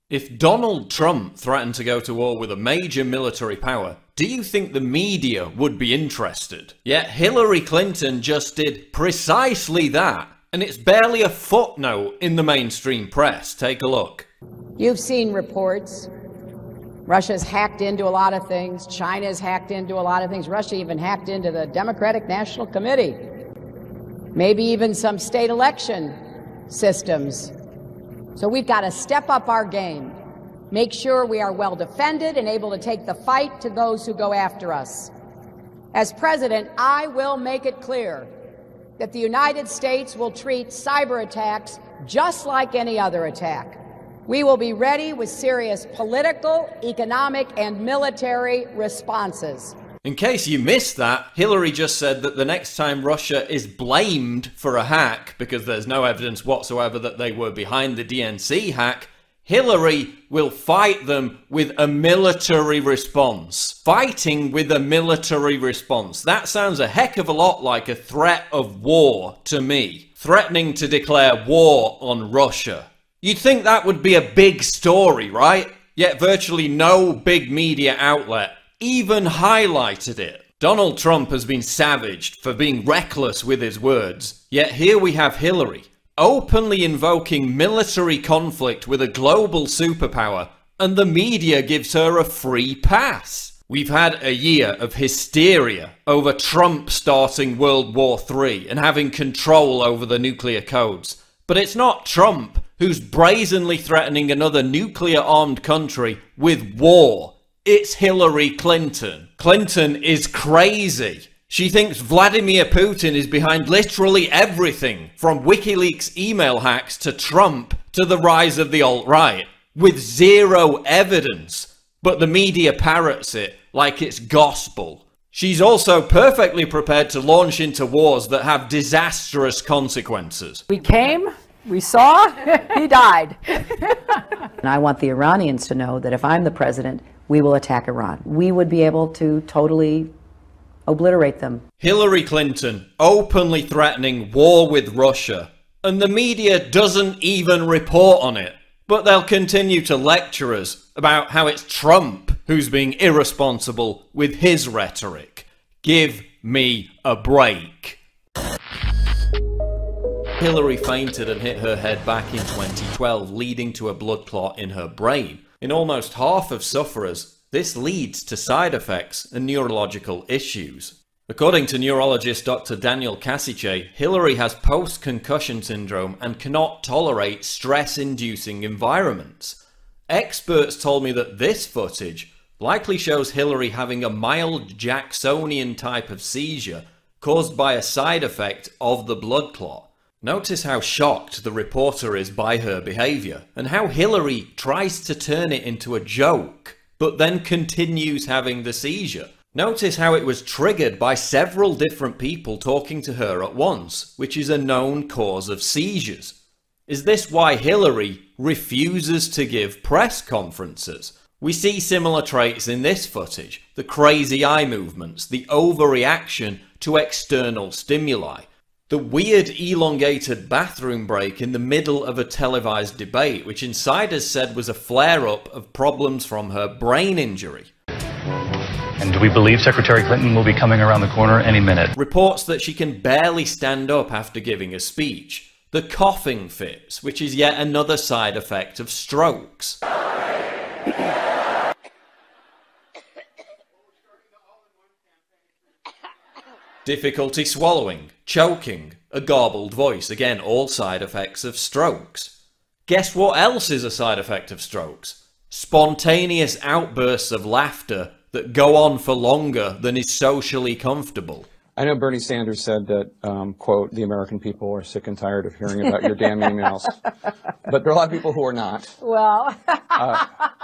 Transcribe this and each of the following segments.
If Donald Trump threatened to go to war with a major military power, do you think the media would be interested? Yet Hillary Clinton just did precisely that, and it's barely a footnote in the mainstream press. Take a look. You've seen reports. Russia's hacked into a lot of things. China's hacked into a lot of things. Russia even hacked into the Democratic National Committee. Maybe even some state election systems. So we've got to step up our game. Make sure we are well defended and able to take the fight to those who go after us. As president, I will make it clear that the United States will treat cyber attacks just like any other attack. We will be ready with serious political, economic, and military responses. In case you missed that, Hillary just said that the next time Russia is blamed for a hack, because there's no evidence whatsoever that they were behind the DNC hack, Hillary will fight them with a military response. Fighting with a military response. That sounds a heck of a lot like a threat of war to me. Threatening to declare war on Russia. You'd think that would be a big story, right? Yet virtually no big media outlet even highlighted it. Donald Trump has been savaged for being reckless with his words. Yet here we have Hillary, openly invoking military conflict with a global superpower, and the media gives her a free pass. We've had a year of hysteria over Trump starting World War III and having control over the nuclear codes. But it's not Trump who's brazenly threatening another nuclear-armed country with war. It's Hillary Clinton. Clinton is crazy. She thinks Vladimir Putin is behind literally everything, from WikiLeaks email hacks to Trump to the rise of the alt-right, with zero evidence. But the media parrots it like it's gospel. She's also perfectly prepared to launch into wars that have disastrous consequences. We came, we saw, he died. And I want the Iranians to know that if I'm the president, we will attack Iran. We would be able to totally obliterate them. Hillary Clinton openly threatening war with Russia, and the media doesn't even report on it. But they'll continue to lecture us about how it's Trump who's being irresponsible with his rhetoric. Give me a break. Hillary fainted and hit her head back in 2012, leading to a blood clot in her brain. In almost half of sufferers, this leads to side effects and neurological issues. According to neurologist Dr. Daniel Kasiche, Hillary has post-concussion syndrome and cannot tolerate stress-inducing environments. Experts told me that this footage likely shows Hillary having a mild Jacksonian type of seizure caused by a side effect of the blood clot. Notice how shocked the reporter is by her behaviour, and how Hillary tries to turn it into a joke, but then continues having the seizure. Notice how it was triggered by several different people talking to her at once, which is a known cause of seizures. Is this why Hillary refuses to give press conferences? We see similar traits in this footage: the crazy eye movements, the overreaction to external stimuli, the weird elongated bathroom break in the middle of a televised debate, which insiders said was a flare-up of problems from her brain injury. And we believe Secretary Clinton will be coming around the corner any minute. Reports that she can barely stand up after giving a speech. The coughing fits, which is yet another side effect of strokes. Difficulty swallowing, choking, a garbled voice, again all side effects of strokes. Guess what else is a side effect of strokes? Spontaneous outbursts of laughter that go on for longer than is socially comfortable. I know Bernie Sanders said that, quote, the American people are sick and tired of hearing about your damn emails. But there are a lot of people who are not. Well,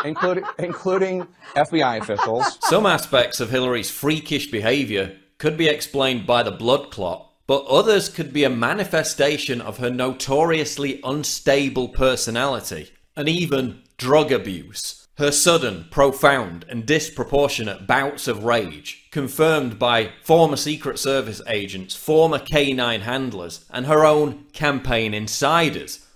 including FBI officials. Some aspects of Hillary's freakish behaviour could be explained by the blood clot, but others could be a manifestation of her notoriously unstable personality, and even drug abuse. Her sudden, profound, and disproportionate bouts of rage, confirmed by former Secret Service agents, former K-9 handlers, and her own campaign insiders.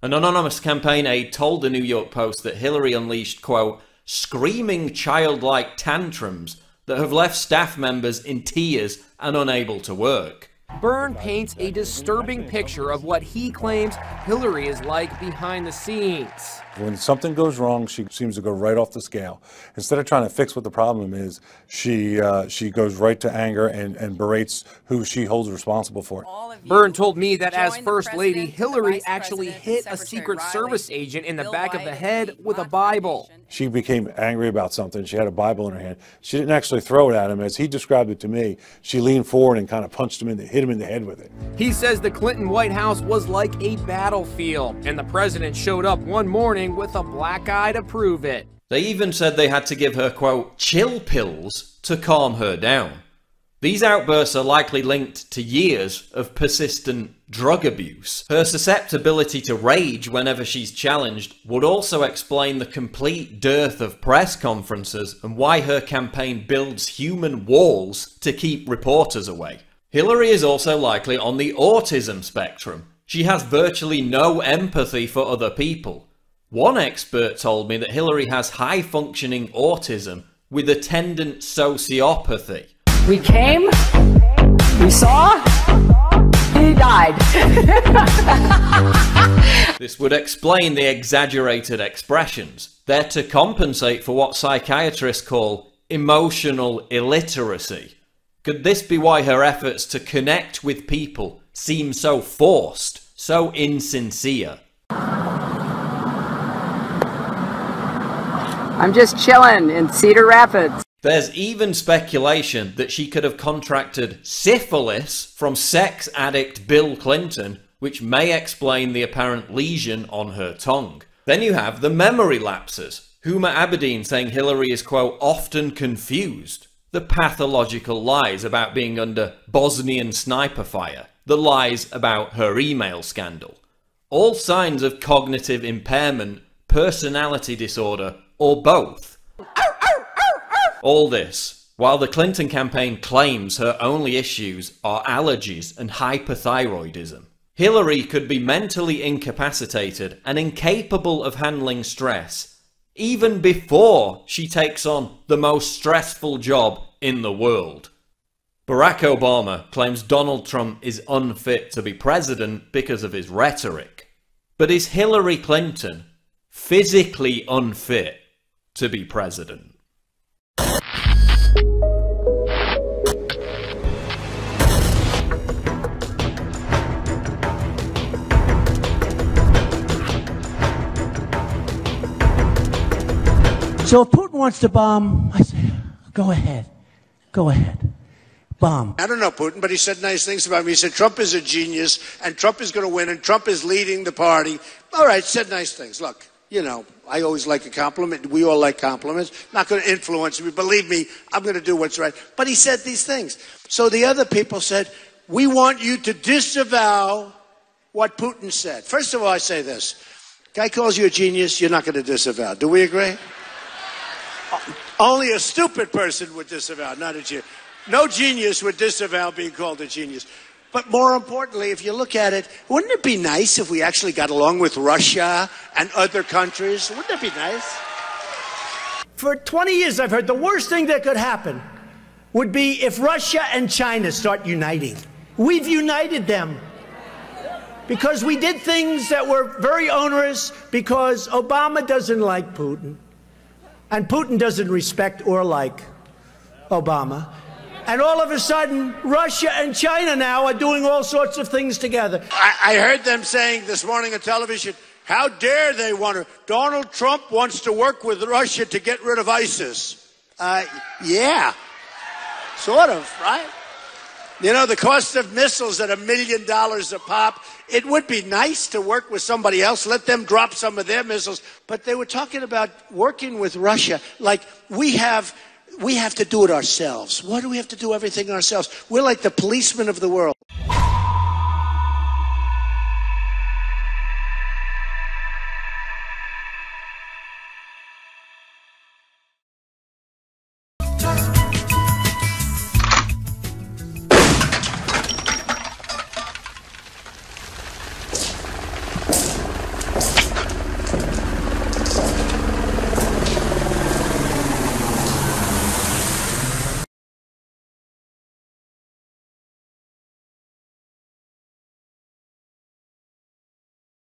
An anonymous campaign aide told the New York Post that Hillary unleashed, quote, screaming childlike tantrums that have left staff members in tears and unable to work. Byrne paints a disturbing picture of what he claims Hillary is like behind the scenes. When something goes wrong, she seems to go right off the scale. Instead of trying to fix what the problem is, she goes right to anger and berates who she holds responsible for it. Byrne told me that as First Lady, Hillary actually hit a Secret Service agent in the back of the head with a Bible. She became angry about something. She had a Bible in her hand. She didn't actually throw it at him. As he described it to me, she leaned forward and kind of punched him hit him in the head with it. He says the Clinton White House was like a battlefield, and the president showed up one morning with a black eye to prove it. They even said they had to give her, quote, chill pills to calm her down. These outbursts are likely linked to years of persistent drug abuse. Her susceptibility to rage whenever she's challenged would also explain the complete dearth of press conferences and why her campaign builds human walls to keep reporters away. Hillary is also likely on the autism spectrum. She has virtually no empathy for other people. One expert told me that Hillary has high-functioning autism with attendant sociopathy. We came, we saw, he died. This would explain the exaggerated expressions. They're to compensate for what psychiatrists call emotional illiteracy. Could this be why her efforts to connect with people seem so forced, so insincere? I'm just chilling in Cedar Rapids. There's even speculation that she could have contracted syphilis from sex addict Bill Clinton, which may explain the apparent lesion on her tongue. Then you have the memory lapses. Huma Abedin saying Hillary is, quote, often confused. The pathological lies about being under Bosnian sniper fire. The lies about her email scandal. All signs of cognitive impairment, personality disorder, or both. All this, while the Clinton campaign claims her only issues are allergies and hyperthyroidism. Hillary could be mentally incapacitated and incapable of handling stress, even before she takes on the most stressful job in the world. Barack Obama claims Donald Trump is unfit to be president because of his rhetoric. But is Hillary Clinton physically unfit to be president? So if Putin wants to bomb, I say, go ahead. Go ahead. Bomb. I don't know Putin, but he said nice things about me. He said Trump is a genius, and Trump is going to win, and Trump is leading the party. All right, said nice things. Look, you know, I always like a compliment. We all like compliments. Not going to influence me. Believe me, I'm going to do what's right. But he said these things. So the other people said, we want you to disavow what Putin said. First of all, I say this. Guy calls you a genius, you're not going to disavow. Do we agree? Only a stupid person would disavow, not a genius. No genius would disavow being called a genius. But more importantly, if you look at it, wouldn't it be nice if we actually got along with Russia and other countries? Wouldn't it be nice? For 20 years, I've heard the worst thing that could happen would be if Russia and China start uniting. We've united them because we did things that were very onerous, because Obama doesn't like Putin. And Putin doesn't respect or like Obama. And all of a sudden, Russia and China now are doing all sorts of things together. I heard them saying this morning on television, how dare they want to? Donald Trump wants to work with Russia to get rid of ISIS. Yeah, sort of, right? You know, the cost of missiles at $1 million a pop. It would be nice to work with somebody else, let them drop some of their missiles. But they were talking about working with Russia like we have to do it ourselves. Why do we have to do everything ourselves? We're like the policemen of the world.